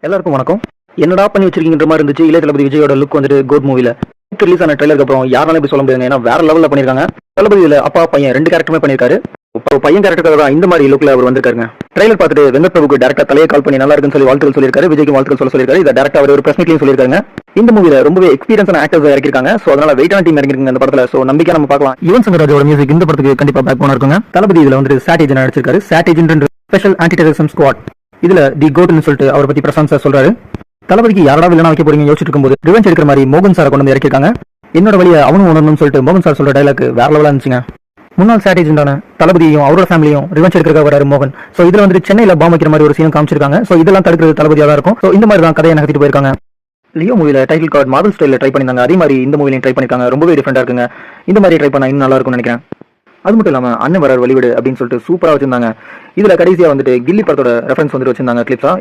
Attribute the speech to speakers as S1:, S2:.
S1: எல்லாருக்கும் வணக்கம். என்னடா பண்ணி வச்சிருக்கீங்கன்ற மாதிரி இருந்துச்சு இளைய தளபதி விஜயோட லுக் வந்துட்டு கோட் மூவில ரிலீஸ் ஆன ட்ரைலருக்கு அப்புறம் யாராலும் இப்படி சொல்ல முடியாது. ஏன்னா வேற லெவல்ல பண்ணிருக்காங்க. தளபதியில அப்பா பையன் 2 கேரக்டருமே பண்ணிருக்காரு. பையன் கேரக்டருக்காக தான் இந்த மாதிரி லுக்ல அவர் வந்திருக்காருங்க. ட்ரைலர் பார்த்துட்டு வெங்கட் பிரபுக்கு டேரக்டா தலையை கால் பண்ணி நல்லா இருக்குன்னு சொல்லி வாழ்த்துக்கள் சொல்லியிருக்காரு. விஜய்க்கு வாழ்த்துக்கள் சொல்லியிருக்காரு. இதை டேரக்டா அவர் ஒரு பிரஸ் மீட்லயும் சொல்லியிருக்காங்க. இந்த மூவில ரொம்பவே எக்ஸ்பீரியன்ஸான ஆக்டர்ஸ் இறக்கிருக்காங்க. சோ அதனால வெயிட்டான டீம் இறங்கிருக்காங்க இந்த படத்துல. சோ நம்பிக்கை நம்ம பார்க்கலாம். யுவன் சங்கர் ராஜோட மியூசிக் இந்த படத்துக்கு கண்டிப்பா பேக் போனா இருக்குங்க. தளபதி இதுல வந்துட்டு சாட் ஏஜென்ட் நடிச்சிருக்காரு. SAT agent special anti terrorism squad. இதுல தி கோட்னு சொல்லிட்டு அவரை பத்தி பிரசாந்த் சார் சொல்றாரு. தளபதிக்கு யாரடா வில்லனா வைக்க போறீங்க யோசிச்சுட்டு இருக்கும்போது ரிவெஞ்ச் எடுக்கிற மாதிரி மோகன் சாரை கொண்டு வந்து இறக்கிருக்காங்க. என்னோட வழியை அவனும் உணரணும்னு சொல்லிட்டு மோகன் சார் சொல்ற டைலாக் வேற லெவலா இருந்துச்சுங்க. முன்னாள் சாட் ஏஜென்டான தளபதியும் அவரோட ஃபேமிலியும் ரிவெஞ்ச் எடுக்கிறதுக்காக வராரு மோகன். சோ இதுல வந்து சென்னையில பாம் வைக்கிற மாதிரி ஒரு சீன் காமிச்சிருக்காங்க. சோ இதெல்லாம் தடுக்கிறது தளபதியா தான் இருக்கும். சோ இந்த மாதிரி தான் கதையை நகர்த்திட்டு போயிருக்காங்க. லியோ மூவில டைட்டில் கார்டு மார்வல் ஸ்டைல்ல ட்ரை பண்ணிருந்தாங்க. அதே மாதிரி இந்த மூவிலையும் ட்ரை பண்ணிருக்காங்க. ரொம்பவே டிஃபரெண்டா இருக்குங்க. இந்த மாதிரி ட்ரை பண்ணா இன்னும் நல்லா இருக்கும்னு நினைக்கிறேன். அது மட்டும் இல்லாம அண்ணன் வரார் வழிவிடு அப்படின்னு சொல்லிட்டு சூப்பரா வச்சிருந்தாங்க. இதுல கடைசியா வந்துட்டு கில்லி படத்தோட ரெஃபரன்ஸ் வந்துட்டு வச்சிருந்தாங்க கிளிப்ஸா.